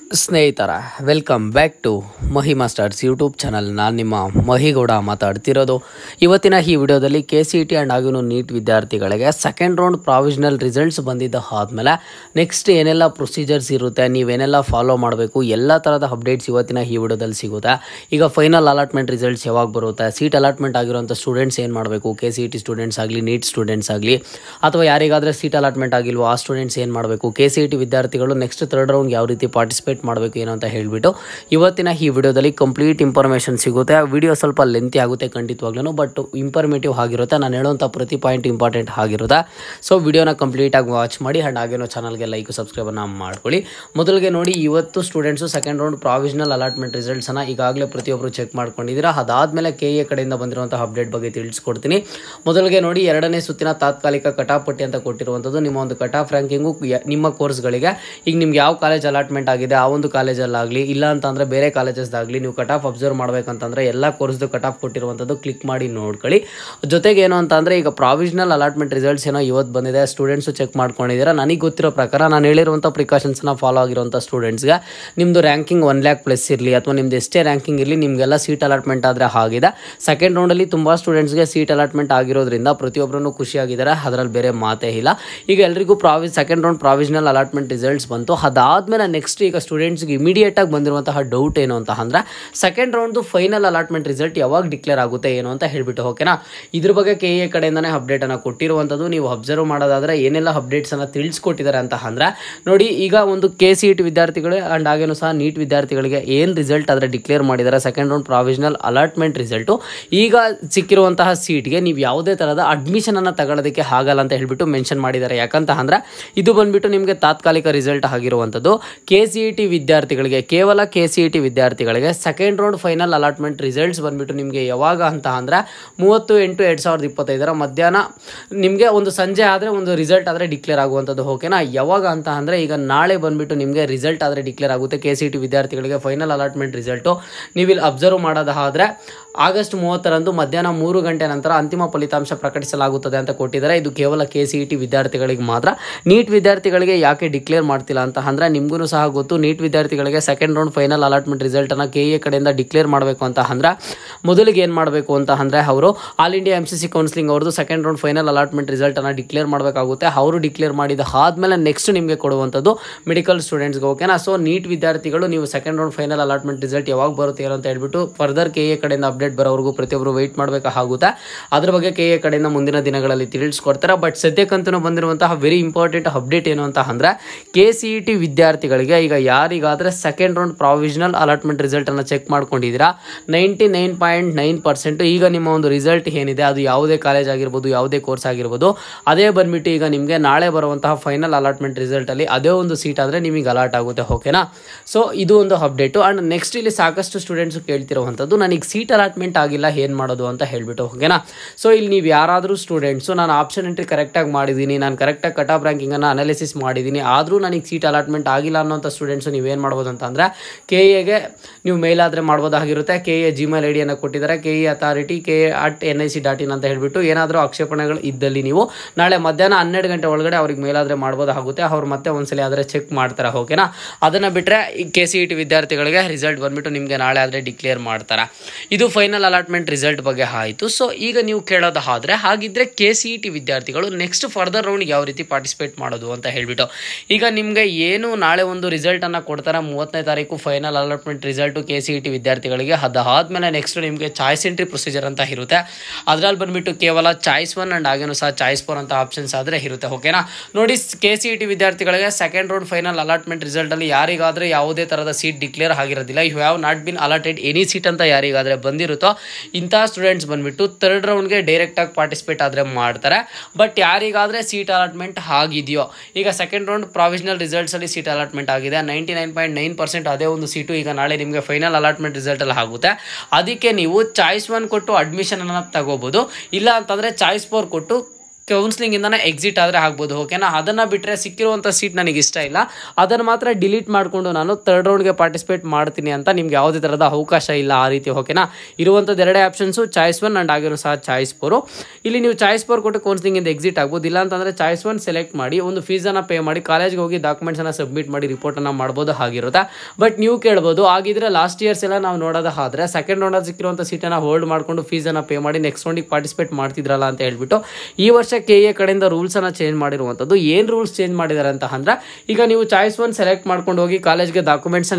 ಸ್ನೇಹಿತರ welcome back to Mahi masters YouTube channel. ನಾನು ನಿಮ್ಮ ಮಹಿಗೌಡ ಮಾತಾಡ್ತಿರೋದು. ಇವತ್ತಿನ ಈ ವಿಡಿಯೋದಲ್ಲಿ KCET ಆ್ಯಂಡ್ ಹಾಗೂ ನೀಟ್ ವಿದ್ಯಾರ್ಥಿಗಳಿಗೆ ಸೆಕೆಂಡ್ ರೌಂಡ್ ಪ್ರಾವಿಷನಲ್ ರಿಸಲ್ಟ್ಸ್ ಬಂದಿದ್ದ ಆದಮೇಲೆ ನೆಕ್ಸ್ಟ್ ಏನೆಲ್ಲ ಪ್ರೊಸೀಜರ್ಸ್ ಇರುತ್ತೆ, ನೀವೇನೆಲ್ಲ ಫಾಲೋ ಮಾಡಬೇಕು, ಎಲ್ಲ ಥರದ ಅಪ್ಡೇಟ್ಸ್ ಇವತ್ತಿನ ಈ ವಿಡಿಯೋದಲ್ಲಿ ಸಿಗುತ್ತೆ. ಈಗ ಫೈನಲ್ ಅಲಾಟ್ಮೆಂಟ್ ರಿಸಲ್ಟ್ಸ್ ಯಾವಾಗ ಬರುತ್ತೆ, ಸೀಟ್ ಅಲಾಟ್ಮೆಂಟ್ ಆಗಿರೋಂಥ ಸ್ಟೂಡೆಂಟ್ಸ್ ಏನು ಮಾಡಬೇಕು, KCET ಸ್ಟೂಡೆಂಟ್ಸ್ ಆಗಲಿ ನೀಟ್ ಸ್ಟೂಡೆಂಟ್ಸ್ ಆಗಲಿ ಅಥವಾ ಯಾರಿಗಾದರೆ ಸೀಟ್ ಅಲಾಟ್ಮೆಂಟ್ ಆಗಿಲ್ವೋ ಆ ಸ್ಟೂಡೆಂಟ್ಸ್ ಏನು ಮಾಡಬೇಕು, KCET ವಿದ್ಯಾರ್ಥಿಗಳು ನೆಕ್ಸ್ಟ್ ಥರ್ಡ್ ರೌಂಡ್ ಯಾವ ರೀತಿ ಪಾರ್ಟಿಸಿಪೇಟ್ ಮಾಡಬೇಕು ಏನು ಅಂತ ಹೇಳಿಬಿಟ್ಟು ಇವತ್ತಿನ ಈ ವಿಡಿಯೋದಲ್ಲಿ ಕಂಪ್ಲೀಟ್ ಇನ್ಫಾರ್ಮೇಷನ್ ಸಿಗುತ್ತೆ. ವಿಡಿಯೋ ಸ್ವಲ್ಪ ಲೆಂತಿ ಆಗುತ್ತೆ ಖಂಡಿತವಾಗ್ಲೂ, ಬಟ್ ಇನ್ಫಾರ್ಮೇಟಿವ್ ಆಗಿರುತ್ತೆ. ನಾನು ಹೇಳೋಂಥ ಪ್ರತಿ ಪಾಯಿಂಟ್ ಇಂಪಾರ್ಟೆಂಟ್ ಆಗಿರುತ್ತೆ. ಸೊ ವಿಡಿಯೋನ ಕಂಪ್ಲೀಟಾಗಿ ವಾಚ್ ಮಾಡಿ ಆ್ಯಂಡ್ ಹಾಗೇನೋ ಚಾನಲ್ಗೆ ಲೈಕ್ ಸಬ್ಸ್ಕ್ರೈಬನ್ನು ಮಾಡ್ಕೊಳ್ಳಿ. ಮೊದಲಿಗೆ ನೋಡಿ, ಇವತ್ತು students second round provisional allotment ರಿಸಲ್ಟ್ಸನ್ನು ಈಗಾಗಲೇ ಪ್ರತಿಯೊಬ್ಬರು ಚೆಕ್ ಮಾಡ್ಕೊಂಡಿದ್ದೀರಾ. ಅದಾದಮೇಲೆ KA ಕಡೆಯಿಂದ ಬಂದಿರುವಂಥ ಅಪ್ಡೇಟ್ ಬಗ್ಗೆ ತಿಳಿಸ್ಕೊಡ್ತೀನಿ. ಮೊದಲಿಗೆ ನೋಡಿ, ಎರಡನೇ ಸುತ್ತಿನ ತಾತ್ಕಾಲಿಕ ಕಟಾಫ್ ಪಟ್ಟಿ ಅಂತ ಕೊಟ್ಟಿರುವಂಥದ್ದು. ನಿಮ್ಮ ಒಂದು ಕಟಾಫ್ ರ್ಯಾಂಕಿಂಗು ನಿಮ್ಮ ಕೋರ್ಸ್ಗಳಿಗೆ ಈಗ ನಿಮ್ಗೆ ಯಾವ ಕಾಲೇಜ್ ಅಲಾಟ್ಮೆಂಟ್ ಆಗಿದೆ ಆ ಒಂದು ಕಾಲೇಜಲ್ಲಾಗಲಿ ಇಲ್ಲ ಅಂತಂದರೆ ಬೇರೆ ಕಾಲೇಜಸ್ದಾಗಲಿ ನೀವು ಕಟಾಫ್ ಅಬ್ಸರ್ವ್ ಮಾಡಬೇಕಂತಂದರೆ ಎಲ್ಲ ಕೋರ್ಸ್ದು ಕಟಾಫ್ ಕೊಟ್ಟಿರುವಂಥದ್ದು ಕ್ಲಿಕ್ ಮಾಡಿ ನೋಡ್ಕೊಳ್ಳಿ. ಜೊತೆಗೆ ಏನು ಅಂತ ಅಂದರೆ, ಈಗ ಪ್ರಾವಿಷನಲ್ ಅಲಾಟ್ಮೆಂಟ್ ರಿಸಲ್ಟ್ಸ್ ಏನೋ ಇವತ್ತು ಬಂದಿದೆ, ಸ್ಟೂಡೆಂಟ್ಸು ಚೆಕ್ ಮಾಡ್ಕೊಂಡಿದ್ದೀರಾ. ನನಗೆ ಗೊತ್ತಿರೋ ಪ್ರಕಾರ ನಾನು ಹೇಳಿರುವಂಥ ಪ್ರಿಕಾಷನ್ಸ್ನ ಫಾಲೋ ಆಗಿರುವಂಥ ಸ್ಟೂಡೆಂಟ್ಸ್ಗೆ ನಿಮ್ಮದು ರ್ಯಾಂಕಿಂಗ್ 1,00,000+ ಇರಲಿ ಅಥವಾ ನಿಮ್ಮದು ಎಷ್ಟೇ ರ್ಯಾಂಕಿಂಗ್ ಇರಲಿ, ನಿಮಗೆಲ್ಲ ಸೀಟ್ ಅಲಾಟ್ಮೆಂಟ್ ಆದರೆ ಆಗಿದೆ. ಸೆಕೆಂಡ್ ರೌಂಡಲ್ಲಿ ತುಂಬ ಸ್ಟೂಡೆಂಟ್ಸ್ಗೆ ಸೀಟ್ ಅಲಾಟ್ಮೆಂಟ್ ಆಗಿರೋದ್ರಿಂದ ಪ್ರತಿಯೊಬ್ಬರೂ ಖುಷಿಯಾಗಿದ್ದಾರೆ, ಅದರಲ್ಲಿ ಬೇರೆ ಮಾತೇ ಇಲ್ಲ. ಈಗ ಎಲ್ರಿಗೂ second round provisional allotment results ಬಂತು. ಅದಾದಮೇಲೆ ನೆಕ್ಸ್ಟ್ ಈಗ ಸ್ಟೂಡೆಂಟ್ಸ್ಗೆ ಇಮಿಡಿಯೇಟಾಗಿ ಬಂದಿರುವಂತಹ ಡೌಟ್ ಏನು ಅಂತ ಅಂದರೆ, ಸೆಕೆಂಡ್ ರೌಂಡ್ದು ಫೈನಲ್ ಅಲಾಟ್ಮೆಂಟ್ ರಿಸಲ್ಟ್ ಯಾವಾಗ ಡಿಕ್ಲೇರ್ ಆಗುತ್ತೆ ಏನು ಅಂತ ಹೇಳಿಬಿಟ್ಟು, ಓಕೆನಾ. ಇದ್ರ ಬಗ್ಗೆ KA ಕಡೆಯಿಂದನೇ ಅಪ್ಡೇಟನ್ನು ಕೊಟ್ಟಿರುವಂಥದ್ದು. ನೀವು ಅಬ್ಸರ್ವ್ ಮಾಡೋದಾದರೆ ಏನೆಲ್ಲ ಅಪ್ಡೇಟ್ಸನ್ನು ತಿಳಿಸ್ಕೊಟ್ಟಿದ್ದಾರೆ ಅಂತ ಅಂದರೆ, ನೋಡಿ ಈಗ ಒಂದು KCET ವಿದ್ಯಾರ್ಥಿಗಳು ಆ್ಯಂಡ್ ಹಾಗೇನು ಸಹ ನೀಟ್ ವಿದ್ಯಾರ್ಥಿಗಳಿಗೆ ಏನು ರಿಸಲ್ಟ್ ಆದರೆ ಡಿಕ್ಲೇರ್ ಮಾಡಿದ್ದಾರೆ second round provisional allotment result, ಈಗ ಸಿಕ್ಕಿರುವಂತಹ ಸೀಟ್ಗೆ ನೀವು ಯಾವುದೇ ಥರದ ಅಡ್ಮಿಷನನ್ನು ತಗೊಳ್ಳೋದಕ್ಕೆ ಆಗಲ್ಲ ಅಂತ ಹೇಳಿಬಿಟ್ಟು ಮೆನ್ಷನ್ ಮಾಡಿದ್ದಾರೆ. ಯಾಕಂತ ಅಂದರೆ ಇದು ಬಂದುಬಿಟ್ಟು ನಿಮಗೆ ತಾತ್ಕಾಲಿಕ ರಿಸಲ್ಟ್ ಆಗಿರುವಂಥದ್ದು. KCET ವಿದ್ಯಾರ್ಥಿಗಳಿಗೆ, ಕೇವಲ KCET ವಿದ್ಯಾರ್ಥಿಗಳಿಗೆ second round final allotment results ಬಂದುಬಿಟ್ಟು ನಿಮಗೆ ಯಾವಾಗ ಅಂತ ಅಂದರೆ 30/8/2025 ಮಧ್ಯಾಹ್ನ ನಿಮಗೆ ಒಂದು ಸಂಜೆ ಆದರೆ ಒಂದು ರಿಸಲ್ಟ್ ಆದರೆ ಡಿಕ್ಲೇರ್ ಆಗುವಂಥದ್ದು, ಓಕೆನಾ. ಯಾವಾಗ ಅಂತ ಅಂದರೆ ಈಗ ನಾಳೆ ಬಂದುಬಿಟ್ಟು ನಿಮಗೆ ರಿಸಲ್ಟ್ ಆದರೆ ಡಿಕ್ಲೇರ್ ಆಗುತ್ತೆ KCET ವಿದ್ಯಾರ್ಥಿಗಳಿಗೆ ಫೈನಲ್ ಅಲಾಟ್ಮೆಂಟ್ ರಿಸಲ್ಟು. ನೀವಿಲ್ಲಿ ಅಬ್ಸರ್ವ್ ಮಾಡೋದಾದರೆ ಆಗಸ್ಟ್ 30ರಂದು ಮಧ್ಯಾಹ್ನ 3 ಗಂಟೆ ನಂತರ ಅಂತಿಮ ಫಲಿತಾಂಶ ಪ್ರಕಟಿಸಲಾಗುತ್ತದೆ ಅಂತ ಕೊಟ್ಟಿದ್ದಾರೆ. ಇದು ಕೇವಲ KCET ವಿದ್ಯಾರ್ಥಿಗಳಿಗೆ ಮಾತ್ರ. ನೀಟ್ ವಿದ್ಯಾರ್ಥಿಗಳಿಗೆ ಯಾಕೆ ಡಿಕ್ಲೇರ್ ಮಾಡ್ತಿಲ್ಲ ಅಂತ ಅಂದರೆ, ನಿಮಗೂ ಸಹ ಗೊತ್ತು, ನೀಟ್ ವಿದ್ಯಾರ್ಥಿಗಳಿಗೆ ಸೆಕೆಂಡ್ ರೌಂಡ್ ಫೈನಲ್ ಅಲಾಟ್ಮೆಂಟ್ ರಿಸಲ್ಟನ್ನು KA ಕಡೆಯಿಂದ ಡಿಕ್ಲೇರ್ ಮಾಡಬೇಕು ಅಂತ ಅಂದರೆ ಮೊದಲಿಗೆ ಏನು ಮಾಡಬೇಕು ಅಂತ ಅಂದರೆ, ಅವರು ಆಲ್ ಇಂಡಿಯಾ MCC ಕೌನ್ಸಿಲಿಂಗ್ ಅವ್ರದ್ದು ಸೆಕೆಂಡ್ ರೌಂಡ್ ಫೈನಲ್ ಅಲಾಟ್ಮೆಂಟ್ ರಿಸಲ್ಟನ್ನು ಡಿಕ್ಲೇರ್ ಮಾಡಬೇಕಾಗುತ್ತೆ. ಅವರು ಡಿಕ್ಲೇರ್ ಮಾಡಿದ ಆದಮೇಲೆ ನೆಕ್ಸ್ಟ್ ನಿಮಗೆ ಕೊಡುವಂಥದ್ದು ಮೆಡಿಕಲ್ ಸ್ಟೂಡೆಂಟ್ಸ್ಗೆ, ಓಕೆನಾ. ಸೊ ನೀಟ್ ವಿದ್ಯಾರ್ಥಿಗಳು ನೀವು second round final allotment result ಯಾವಾಗ ಬರುತ್ತೆ ಅಂತ ಹೇಳ್ಬಿಟ್ಟು ಫರ್ದರ್ KA ಕಡೆಯಿಂದ ಅಪ್ಡೇಟ್ ಬರೋವರೆಗೂ ಪ್ರತಿಯೊಬ್ಬರು ವೆಯ್ಟ್ ಮಾಡಬೇಕಾಗುತ್ತೆ. ಅದ್ರ ಬಗ್ಗೆ KA ಕಡೆಯಿಂದ ಮುಂದಿನ ದಿನಗಳಲ್ಲಿ ತಿಳಿಸ್ಕೊಡ್ತಾರೆ. ಬಟ್ ಸದ್ಯಕ್ಕಂತೂ ಬಂದಿರುವಂತಹ ವೆರಿ ಇಂಪಾರ್ಟೆಂಟ್ ಅಪ್ಡೇಟ್ ಏನು ಅಂತ ಅಂದರೆ, KCET ವಿದ್ಯಾರ್ಥಿಗಳಿಗೆ ಈಗ ಯಾರಿಗಾದರೆ ಸೆಕೆಂಡ್ ರೌಂಡ್ ಪ್ರಾವಿಷನಲ್ ಅಲಾಟ್ಮೆಂಟ್ ರಿಸಲ್ಟನ್ನು ಚೆಕ್ ಮಾಡ್ಕೊಂಡಿದ್ದೀರಾ 99.9% ಈಗ ನಿಮ್ಮ ಒಂದು ರಿಸಲ್ಟ್ ಏನಿದೆ ಅದು ಯಾವುದೇ ಕಾಲೇಜ್ ಆಗಿರ್ಬೋದು, ಯಾವುದೇ ಕೋರ್ಸ್ ಆಗಿರ್ಬೋದು, ಅದೇ ಬಂದುಬಿಟ್ಟು ಈಗ ನಿಮಗೆ ನಾಳೆ ಬರುವಂತಹ ಫೈನಲ್ ಅಲಾಟ್ಮೆಂಟ್ ರಿಸಲ್ಟಲ್ಲಿ ಅದೇ ಒಂದು ಸೀಟ್ ಆದರೆ ನಿಮಗೆ ಅಲಾಟ್ ಆಗುತ್ತೆ, ಓಕೆನಾ. ಸೊ ಇದು ಒಂದು ಅಪ್ಡೇಟು. ಆ್ಯಂಡ್ ನೆಕ್ಸ್ಟ್ ಇಲ್ಲಿ ಸಾಕಷ್ಟು ಸ್ಟೂಡೆಂಟ್ಸು ಕೇಳ್ತಿರುವಂಥದ್ದು, ನನಗೆ ಸೀಟ್ ಅಲಾಟ್ಮೆಂಟ್ ಆಗಿಲ್ಲ ಏನು ಮಾಡೋದು ಅಂತ ಹೇಳಿಬಿಟ್ಟು, ಓಕೆನಾ. ಸೊ ಇಲ್ಲಿ ನೀವು ಯಾರಾದರೂ ಸ್ಟೂಡೆಂಟ್ಸು ನಾನು ಆಪ್ಷನ್ ಎಂಟ್ರಿ ಕರೆಕ್ಟಾಗಿ ಮಾಡಿದ್ದೀನಿ, ನಾನು ಕರೆಕ್ಟಾಗಿ ಕಟ್ ಆಫ್ ರ್ಯಾಂಕಿಂಗನ್ನು ಅನಾಲಿಸಿಸ್ ಮಾಡಿದ್ದೀನಿ, ಆದರೂ ನನಗೆ ಸೀಟ್ ಅಲಾಟ್ಮೆಂಟ್ ಆಗಿಲ್ಲ ಅನ್ನೋಂಥ ಸ್ಟೂಡೆಂಟ್ಸು ನೀವೇನು ಮಾಡ್ಬೋದು ಅಂತ ಅಂದರೆ, KAಗೆ ನೀವು ಮೇಲ್ ಆದರೆ ಮಾಡ್ಬೋದಾಗಿರುತ್ತೆ. KA Gmail ID ಕೊಟ್ಟಿದ್ದಾರೆ, KE ಅಥಾರಿಟಿ KA@nic.in ಅಂತ ಹೇಳಿಬಿಟ್ಟು. ಏನಾದರೂ ಆಕ್ಷೇಪಣೆಗಳು ಇದ್ದಲ್ಲಿ ನೀವು ನಾಳೆ ಮಧ್ಯಾಹ್ನ 12 ಗಂಟೆ ಒಳಗಡೆ ಅವ್ರಿಗೆ ಮೇಲ್ ಆದರೆ ಮಾಡ್ಬೋದಾಗುತ್ತೆ. ಅವ್ರು ಮತ್ತೆ ಒಂದ್ಸಲ ಆದರೆ ಚೆಕ್ ಮಾಡ್ತಾರೆ, ಓಕೆನಾ. ಅದನ್ನು ಬಿಟ್ಟರೆ ಈ KCET ವಿದ್ಯಾರ್ಥಿಗಳಿಗೆ ರಿಸಲ್ಟ್ ಬಂದುಬಿಟ್ಟು ನಿಮಗೆ ನಾಳೆ ಆದರೆ ಡಿಕ್ಲೇರ್ ಮಾಡ್ತಾರೆ. ಇದು ಫೈನಲ್ ಅಲಾಟ್ಮೆಂಟ್ ರಿಸಲ್ಟ್ ಬಗ್ಗೆ ಆಯಿತು. ಸೊ ಈಗ ನೀವು ಕೇಳೋದಾದರೆ, ಹಾಗಿದ್ದರೆ KCET ವಿದ್ಯಾರ್ಥಿಗಳು ನೆಕ್ಸ್ಟ್ ಫರ್ದರ್ ರೌಂಡ್ಗೆ ಯಾವ ರೀತಿ ಪಾರ್ಟಿಸಿಪೇಟ್ ಮಾಡೋದು ಅಂತ ಹೇಳಿಬಿಟ್ಟು, ಈಗ ನಿಮಗೆ ಏನು ನಾಳೆ ಒಂದು ರಿಸಲ್ಟನ್ನು ಕೊಡ್ತಾರೆ 30ನೇ ತಾರೀಕು ಫೈನಲ್ ಅಲಾಟ್ಮೆಂಟ್ ರಿಸಲ್ಟು KCET ವಿದ್ಯಾರ್ಥಿಗಳಿಗೆ. ಅದಾದಮೇಲೆ ನೆಕ್ಸ್ಟ್ ನಿಮಗೆ ಚಾಯ್ಸ್ ಎಂಟ್ರಿ ಪ್ರೊಸೀಜರ್ ಅಂತ ಇರುತ್ತೆ. ಅದರಲ್ಲಿ ಬಂದುಬಿಟ್ಟು ಕೇವಲ ಚಾಯ್ಸ್ 1 ಆ್ಯಂಡ್ ಹಾಗೇನು ಸಹ ಚಾಯ್ಸ್ 4 ಅಂತ ಆಪ್ಷನ್ಸ್ ಆದರೆ ಇರುತ್ತೆ, ಓಕೆನಾ. ನೋಡಿ, KCET ವಿದ್ಯಾರ್ಥಿಗಳಿಗೆ ಸೆಕೆಂಡ್ ರೌಂಡ್ ಫೈನಲ್ ಅಲಾಟ್ಮೆಂಟ್ ರಿಸಲ್ಟಲ್ಲಿ ಯಾರಿಗಾದರೆ ಯಾವುದೇ ಥರದ ಸೀಟ್ ಡಿಕ್ಲೇರ್ ಆಗಿರೋದಿಲ್ಲ, you have not been allotted any seat ಅಂತ ಯಾರಿಗಾದರೆ ಬಂದಿರುತ್ತೋ ಇಂಥ ಸ್ಟೂಡೆಂಟ್ಸ್ ಬಂದುಬಿಟ್ಟು ಥರ್ಡ್ ರೌಂಡ್ಗೆ ಡೈರೆಕ್ಟಾಗಿ ಪಾರ್ಟಿಸಿಪೇಟ್ ಆದರೆ ಮಾಡ್ತಾರೆ. ಬಟ್ ಯಾರಿಗಾದರೆ ಸೀಟ್ ಅಲಾಟ್ಮೆಂಟ್ ಆಗಿದೆಯೋ, ಈಗ ಸೆಕೆಂಡ್ ರೌಂಡ್ ಪ್ರಾವಿಷನಲ್ ರಿಸಲ್ಟ್ಸಲ್ಲಿ ಸೀಟ್ ಅಲಾಟ್ಮೆಂಟ್ ಆಗಿದೆ 99.9%, ಅದೇ ಒಂದು ಸೀಟು ಈಗ ನಾಳೆ ನಿಮಗೆ ಫೈನಲ್ ಅಲಾಟ್ಮೆಂಟ್ ರಿಸಲ್ಟಲ್ಲಿ ಆಗುತ್ತೆ. ಅದಕ್ಕೆ ನೀವು ಚಾಯ್ಸ್ 1 ಕೊಟ್ಟು ಅಡ್ಮಿಷನನ್ನು ತಗೋಬೋದು, ಇಲ್ಲ ಅಂತಂದರೆ ಚಾಯ್ಸ್ 4 ಕೊಟ್ಟು ಕೌನ್ಸ್ಲಿಂಗಿಂದನೇ ಎಕ್ಸಿಟ್ ಆದರೆ ಆಗ್ಬೋದು. ಓಕೆನಾ, ಅದನ್ನು ಬಿಟ್ಟರೆ ಸಿಕ್ಕಿರುವಂಥ ಸೀಟ್ ನನಗೆ ಇಷ್ಟ ಇಲ್ಲ, ಅದನ್ನು ಮಾತ್ರ ಡಿಲೀಟ್ ಮಾಡಿಕೊಂಡು ನಾನು ಥರ್ಡ್ ರೌಂಡ್ಗೆ ಪಾರ್ಟಿಸಿಪೇಟ್ ಮಾಡ್ತೀನಿ ಅಂತ ನಿಮ್ಗೆ ಯಾವುದೇ ಥರದ ಅವಕಾಶ ಇಲ್ಲ ಆ ರೀತಿ. ಓಕೆನಾ, ಇರುವಂಥದ್ದು ಎರಡೇ ಆಪ್ಷನ್ಸು, ಚಾಯ್ಸ್ 1 ಆ್ಯಂಡ್ ಆಗಿರೋ ಸಹ ಚಾಯ್ಸ್ 4. ಇಲ್ಲಿ ನೀವು ಚಾಯ್ಸ್ 4 ಕೊಟ್ಟು ಕೌನ್ಸ್ಲಿಂಗಿಂದ ಎಕ್ಸಿಟ್ ಆಗ್ಬೋದು. ಇಲ್ಲ ಅಂತಂದರೆ ಚಾಯ್ಸ್ 1 ಸೆಲೆಕ್ಟ್ ಮಾಡಿ ಒಂದು ಫೀಸನ್ನು ಪೇ ಮಾಡಿ ಕಾಲೇಜ್ಗೆ ಹೋಗಿ ಡಾಕ್ಯುಮೆಂಟ್ಸನ್ನು ಸಬ್ಮಿಟ್ ಮಾಡಿ ರಿಪೋರ್ಟನ್ನು ಮಾಡ್ಬೋದು ಆಗಿರುತ್ತೆ. ಬಟ್ ನೀವು ಕೇಳ್ಬೋದು, ಆಗಿದ್ರೆ ಲಾಸ್ಟ್ ಇಯರ್ಸ್ ಎಲ್ಲ ನಾವು ನೋಡೋದಾದರೆ ಸೆಕೆಂಡ್ ರೌಂಡಲ್ಲಿ ಸಿಕ್ಕಿರುವಂಥ ಸೀಟನ್ನು ಹೋಲ್ಡ್ ಮಾಡಿಕೊಂಡು ಫೀಸನ್ನು ಪೇ ಮಾಡಿ ನೆಕ್ಸ್ಟ್ ರೌಂಡಿಗೆ ಪಾರ್ಟಿಸಿಪೇಟ್ ಮಾಡ್ತಿದ್ರಲ್ಲ ಅಂತ ಹೇಳ್ಬಿಟ್ಟು ಈ ವರ್ಷ KA ಕಡೆಯಿಂದ ರೂಲ್ಸನ್ನು ಚೇಂಜ್ ಮಾಡಿರುವಂಥದ್ದು. ಏನು ರೂಲ್ಸ್ ಚೇಂಜ್ ಮಾಡಿದ್ದಾರೆ ಅಂತ ಅಂದರೆ, ಈಗ ನೀವು ಚಾಯ್ಸ್ 1 ಸೆಲೆಕ್ಟ್ ಮಾಡ್ಕೊಂಡು ಹೋಗಿ ಕಾಲೇಜ್ಗೆ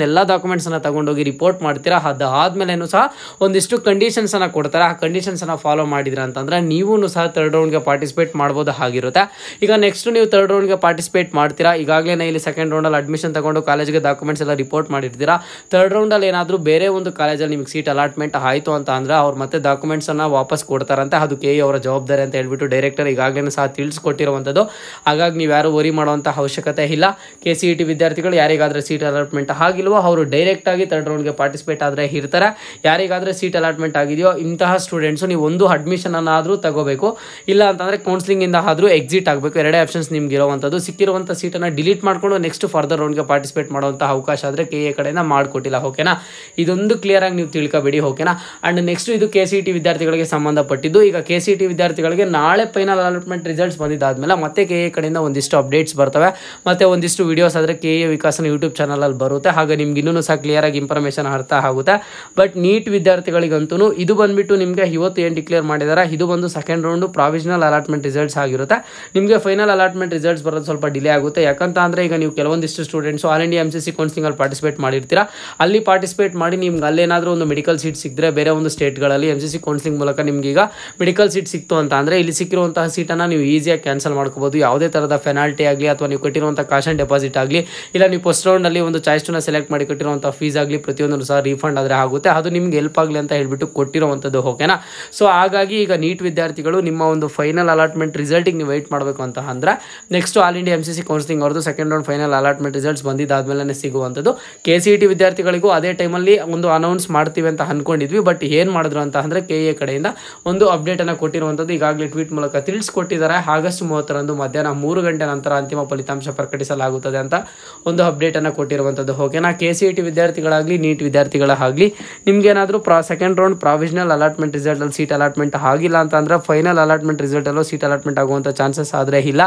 ಎಲ್ಲ ಡಾಕ್ಯುಮೆಂಟ್ಸನ್ನು ತಗೊಂಡೋಗಿ ರಿಪೋರ್ಟ್ ಮಾಡ್ತೀರಾ. ಅದಾದ್ಮೇಲೆ ಸಹ ಒಂದಿಷ್ಟು ಕಂಡೀಷನ್ಸನ್ನು ಕೊಡ್ತಾರೆ. ಆ ಕಂಡೀಷನ್ಸನ್ನು ಫಾಲೋ ಮಾಡಿದ್ರೆ ಅಂತಂದರೆ ನೀವು ಸಹ ಥರ್ಡ್ ರೌಂಡ್ಗೆ ಪಾರ್ಟಿಸಿಪೇಟ್ ಮಾಡ್ಬೋದು ಆಗಿರುತ್ತೆ. ಈಗ ನೆಕ್ಸ್ಟ್ ನೀವು ಥರ್ಡ್ ರೌಂಡ್ಗೆ ಪಾರ್ಟಿಸಿಪೇಟ್ ಮಾಡ್ತೀರಾ, ಈಗಾಗಲೇ ಇಲ್ಲಿ ಸೆಕೆಂಡ್ ರೌಂಡಲ್ಲಿ ಅಡ್ಮಿಷನ್ ತಗೊಂಡು ಕಾಲೇಜ್ಗೆ ಡಾಕ್ಯುಮೆಂಟ್ಸ್ ಎಲ್ಲ ರಿಪೋರ್ಟ್ ಮಾಡಿರ್ತೀರಾ. ಥರ್ಡ್ ರೌಂಡಲ್ಲಿ ಏನಾದರೂ ಬೇರೆ ಒಂದು ಕಾಲೇಜಲ್ಲಿ ನಿಮಗೆ ಸೀಟ್ ಅಲಾಟ್ಮೆಂಟ್ ಆಯಿತು ಅಂತ ಅಂದರೆ ಅವ್ರು ಮತ್ತೆ ಡಾಕ್ಯುಮೆಂಟ್ಸನ್ನು ವಾಪಸ್ ಕೊಡ್ತಾರಂತೆ. ಅದು KA ಅವರ ಜವಾಬ್ದಾರಿ ಅಂತ ಹೇಳ್ಬಿಟ್ಟು ಡೈರೆಕ್ಟರ್ ಈಗಾಗಲೇ ಸಹ ತಿಳಿಸ್ಕೊಟ್ಟಿರುವಂಥದ್ದು. ಹಾಗಾಗಿ ನೀವು ಯಾರು ವರಿ ಮಾಡುವಂಥ ಅವಶ್ಯಕತೆ ಇಲ್ಲ. KCET ವಿದ್ಯಾರ್ಥಿಗಳು ಯಾರಿಗಾದರೆ ಸೀಟ್ ಅಲಾಟ್ಮೆಂಟ್ ಆಗಿಲ್ವೋ ಅವರು ಡೈರೆಕ್ಟಾಗಿ ಥರ್ಡ್ ರೌಂಡ್ಗೆ ಪಾರ್ಟಿಸಿಪೇಟ್ ಆದರೆ ಇರ್ತಾರೆ. ಯಾರಿಗಾದರೆ ಸೀಟ್ ಅಲಾಟ್ಮೆಂಟ್ ಆಗಿದೆಯೋ ಇಂತಹ ಸ್ಟೂಡೆಂಟ್ಸು ನೀವು ಒಂದು ಅಡ್ಮಿಷನನ್ನು ಆದರೂ ತಗೋಬೇಕು, ಇಲ್ಲ ಅಂತಂದರೆ ಕೌನ್ಸ್ಲಿಂಗಿಂದ ಆದರೂ ಎಕ್ಸಿಟ್ ಆಗಬೇಕು. ಎರಡೇ ಆಪ್ಷನ್ಸ್ ನಿಮ್ಗೆ ಇರುವಂಥದ್ದು. ಸಿಕ್ಕಿರುವಂಥ ಸೀಟನ್ನು ಡಿಲೀಟ್ ಮಾಡಿಕೊಂಡು ನೆಕ್ಸ್ಟ್ ಫರ್ದರ್ ರೌಂಡ್ಗೆ ಪಾರ್ಟಿಸಿಪೇಟ್ ಮಾಡುವಂಥ ಅವಕಾಶ ಆದರೆ KA ಕಡೆಯಿಂದ ಮಾಡಿಕೊಟ್ಟಿಲ್ಲ. ಓಕೆನಾ, ಇದೊಂದು ಕ್ಲಿಯರಾಗಿ ನೀವು ತಿಳ್ಕೊಬೇಡಿ. ಓಕೆನಾ, ಆ್ಯಂಡ್ ನೆಕ್ಸ್ಟ್ ಇದು KCET ವಿದ್ಯಾರ್ಥಿಗಳಿಗೆ ಸಂಬಂಧಪಟ್ಟಿದ್ದು. ಈಗ KCET ವಿದ್ಯಾರ್ಥಿಗಳಿಗೆ ನಾಳೆ ಫೈನಲ್ ಅಲಾಟ್ಮೆಂಟ್ ರಿಸಲ್ಟ್ಸ್ ಬಂದಿದ್ದಾದಮೇಲೆ ಮತ್ತೆ KA ಕಡೆಯಿಂದ ಒಂದಿಷ್ಟು ಅಪ್ಡೇಟ್ಸ್ ಬರ್ತವೆ, ಮತ್ತು ಒಂದಿಷ್ಟು ವೀಡಿಯೋಸ್ ಆದರೆ KA ವಿಕಾಸನ ಯೂಟ್ಯೂಬ್ ಚಾನಲಲ್ಲಿ ಬರುತ್ತೆ. ಹಾಗೆ ನಿಮ್ಗೆ ಇನ್ನೂ ಸಹ ಕ್ಲಿಯರಾಗಿ ಇನ್ಫಾರ್ಮೇಷನ್ ಅರ್ಥ ಆಗುತ್ತೆ. ಬಟ್ ನೀಟ್ ವಿದ್ಯಾರ್ಥಿಗಳಿಗಂತೂ ಇದು ಬಂದುಬಿಟ್ಟು ನಿಮಗೆ ಇವತ್ತು ಏನು ಡಿಕ್ಲೇರ್ ಮಾಡಿದ್ದಾರೆ, ಇದು ಬಂದು second round provisional allotment results ಆಗಿರುತ್ತೆ. ನಿಮಗೆ ಫೈನಲ್ ಅಲಾಟ್ಮೆಂಟ್ ರಿಸಲ್ಟ್ಸ್ ಬರೋದು ಸ್ವಲ್ಪ ಡಿಲೇ ಆಗುತ್ತೆ. ಯಾಕಂತ ಅಂದರೆ ಈಗ ನೀವು ಕೆಲವೊಂದಿಷ್ಟು ಸ್ಟೂಡೆಂಟ್ಸು ಆಲ್ ಇಂಡಿಯಾ MCC ಕೌನ್ಸಿಲಿಂಗಲ್ಲಿ ಪಾರ್ಟಿಸಿಪೇಟ್ ಮಾಡಿರ್ತೀರಾ. ಅಲ್ಲಿ ಪಾರ್ಟಿಸಿಪೇಟ್ ಮಾಡಿ ನಿಮ್ಗೆ ಅಲ್ಲೇನಾದರೂ ಒಂದು ಮೆಡಿಕಲ್ ಸೀಟ್ ಸಿಕ್ಕಿದ್ರೆ ಬೇರೆ ಒಂದು ಸ್ಟೇಟ್ಗಳಲ್ಲಿ MCC ಕೌನ್ಸಿಲಿಂಗ್ ಮೂಲಕ ನಿಮ್ಗೆ ಈಗ ಮೆಡಿಕಲ್ ಸೀಟ್ ಸಿಕ್ತು ಅಂತ ಅಂದರೆ ಇಲ್ಲಿ ಸಿಕ್ಕಿರುವಂತಹ ಸೀಟನ್ನು ನೀವು ಈಸಿಯಾಗಿ ಕ್ಯಾನ್ಸಲ್ ಮಾಡ್ಕೋಬೋದು. ಯಾವುದೇ ಥರದ ಪೆನಾಲ್ಟಿ ಆಗಲಿ ಅಥವಾ ನೀವು ಕಟ್ಟಿರುವಂಥ ಕಾಶ್ ಆ್ಯಂಡ್ ಡೆಪಾಸಿಟ್ ಆಗಲಿ, ಇಲ್ಲ ನೀವು ಫಸ್ಟ್ ರೌಂಡಲ್ಲಿ ಒಂದು ಚಾಯ್ಸ್ 2ನ ಸೆಲೆಕ್ಟ್ ಮಾಡಿ ಕಟ್ಟಿರುವಂಥ ಫೀಸ್ ಆಗಲಿ ಪ್ರತಿಯೊಂದನ್ನು ಸಹ ರೀಫಂಡ್ ಆದರೆ ಆಗುತ್ತೆ. ಅದು ನಿಮ್ಗೆ ಹೆಲ್ಪ್ ಆಗಲಿ ಅಂತ ಹೇಳ್ಬಿಟ್ಟು ಕೊಟ್ಟಿರುವಂಥದ್ದು. ಓಕೆನಾ, ಸೊ ಹಾಗಾಗಿ ಈಗ ನೀಟ್ ವಿದ್ಯಾರ್ಥಿಗಳು ನಿಮ್ಮ ಒಂದು ಫೈನಲ್ ಅಲಾಟ್ಮೆಂಟ್ ರಿಸಲ್ಟಿಗೆ ನೀವು ವೆಯ್ಟ್ ಮಾಡಬೇಕು ಅಂತ ಅಂದರೆ next all India MCC counselling ಅವ್ರದ್ದು second round final allotment results ಬಂದಿದ್ದಾದ್ಮೇಲೆ ಸಿಗುವಂಥದ್ದು. KCET ವಿದ್ಯಾರ್ಥಿಗಳಿಗೂ ಅದೇ ಟೈಮಲ್ಲಿ ಒಂದು ಅನೌನ್ಸ್ ಮಾಡ್ತೀವಿ ಅಂತ ಅಂದ್ಕೊಂಡಿದ್ವಿ. ಬಟ್ ಏನು ಮಾಡಿದ್ರು ಅಂತ ಅಂದರೆ KA ಕಡೆಯಿಂದ ಒಂದು ಅಪ್ಡೇಟನ್ನು ಕೊಟ್ಟಿರುವಂಥದ್ದು. ಈಗಾಗಲೇ ಟ್ವೀಟ್ ಮೂಲಕ ತಿಳಿಸ್ಕೊಟ್ಟಿದ್ದಾರೆ. ಆಗಸ್ಟ್ 30ರಂದು ಮಧ್ಯಾಹ್ನ 3 ಗಂಟೆ ನಂತರ ಅಂತಿಮ ಫಲಿತಾಂಶ ಪ್ರಕಟಿಸಲಾಗುತ್ತದೆ ಅಂತ ಒಂದು ಅಪ್ಡೇಟನ್ನು ಕೊಟ್ಟಿರುವಂಥದ್ದು. ಓಕೆನಾ, KCET ವಿದ್ಯಾರ್ಥಿಗಳಾಗಲಿ ನೀಟ್ ವಿದ್ಯಾರ್ಥಿಗಳಾಗಲಿ ನಿಮ್ಗೇನಾದರೂ ಸೆಕೆಂಡ್ ರೌಂಡ್ ಪ್ರಾವಿಷನಲ್ ಅಲಾಟ್ಮೆಂಟ್ ರಿಸಲ್ಟಲ್ಲಿ ಸೀಟ್ ಅಲಾಟ್ಮೆಂಟ್ ಆಗಿಲ್ಲ ಅಂತ ಅಂದರೆ ಫೈನಲ್ ಅಲಾಟ್ಮೆಂಟ್ ರಿಸಲ್ಟಲ್ಲೂ ಸೀಟ್ ಅಲಾಟ್ಮೆಂಟ್ ಆಗುವಂಥ ಚಾನ್ಸಸ್ ಆದರೆ ಇಲ್ಲ.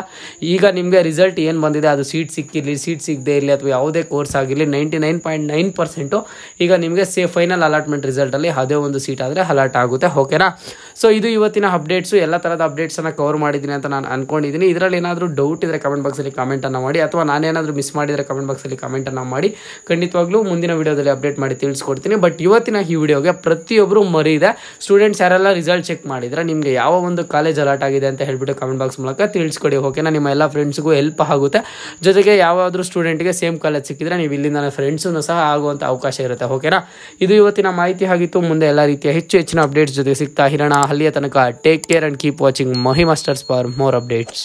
ಈಗ ನಿಮಗೆ ರಿಸಲ್ಟ್ ಏನು ಬಂದಿದೆ ಅದು ಸೀಟ್ ಸಿಕ್ಕಿರಲಿ ಸೀಟ್ ಸಿಗದೇ ಇರಲಿ ಅಥವಾ ಯಾವುದೇ ಕೋರ್ಸ್ ಆಗಿರಲಿ 99.9% ಈಗ ನಿಮಗೆ ಫೈನಲ್ ಅಲಾಟ್ಮೆಂಟ್ ರಿಸಲ್ಟಲ್ಲಿ ಅದೇ ಒಂದು ಸೀಟ್ ಆದರೆ ಅಲಾಟ್ ಆಗುತ್ತೆ. ಓಕೆನಾ, ಸೊ ಇದು ಇವತ್ತಿನ ಅಪ್ಡೇಟ್ಸು. ಎಲ್ಲ ಥರದ ಅಪ್ಡೇಟ್ಸನ್ನು ಕವರ್ ಮಾಡಿದ್ದೀನಿ ಅಂತ ನಾನು ಅಂದ್ಕೊಂಡಿದ್ದೀನಿ. ಇದರಲ್ಲಿ ಏನಾದರೂ ಡೌಟ್ ಇದ್ದರೆ ಕಮೆಂಟ್ ಬಾಕ್ಸಲ್ಲಿ ಕಮೆಂಟನ್ನು ಮಾಡಿ, ಅಥವಾ ನಾನೇನಾದರೂ ಮಿಸ್ ಮಾಡಿದರೆ ಕಮೆಂಟ್ ಬಾಕ್ಸಲ್ಲಿ ಕಮೆಂಟನ್ನು ಮಾಡಿ. ಖಂಡಿತವಾಗ್ಲೂ ಮುಂದಿನ ವೀಡಿಯೋದಲ್ಲಿ ಅಪ್ಡೇಟ್ ಮಾಡಿ ತಿಳಿಸ್ಕೊಡ್ತೀನಿ. ಬಟ್ ಇವತ್ತಿನ ಈ ವಿಡಿಯೋಗೆ ಪ್ರತಿಯೊಬ್ಬರು ಮರಿದೆ ಸ್ಟೂಡೆಂಟ್ಸ್ ಯಾರೆಲ್ಲ ರಿಸಲ್ಟ್ ಚೆಕ್ ಮಾಡಿದರೆ ನಿಮಗೆ ಯಾವ ಒಂದು ಕಾಲೇಜ್ ಅಲಾಟ್ ಆಗಿದೆ ಅಂತ ಹೇಳ್ಬಿಟ್ಟು ಕಮೆಂಟ್ ಬಾಕ್ಸ್ ಮೂಲಕ ತಿಳಿಸ್ಕೊಡಿ. ಓಕೆನಾ, ನಿಮ್ಮ ಎಲ್ಲ ಫ್ರೆಂಡ್ಸ್ಗೂ ಹೆಲ್ಪ್ ಆಗುತ್ತೆ. ಜೊತೆಗೆ ಯಾವುದಾದ್ರೂ ಸ್ಟೂಡೆಂಟ್ಗೆ ಸೇಮ್ ಕಾಲೇಜ್ ಸಿಕ್ಕಿದ್ರೆ ನೀವು ಇಲ್ಲಿಂದ ಫ್ರೆಂಡ್ಸೂ ಸಹ ಆಗುವಂಥ ಅವಕಾಶ ಇರುತ್ತೆ. ಓಕೆನಾ, ಇದು ಇವತ್ತಿನ ಮಾಹಿತಿ ಆಗಿತ್ತು. ಮುಂದೆ ಎಲ್ಲ ರೀತಿಯ ಹೆಚ್ಚಿನ ಅಪ್ಡೇಟ್ಸ್ ಜೊತೆಗೆ ಸಿಗ್ತಾ ಇರೋಣ. ಅಲ್ಲಿಯ ತನಕ take care and keep watching Mahi masters for more updates.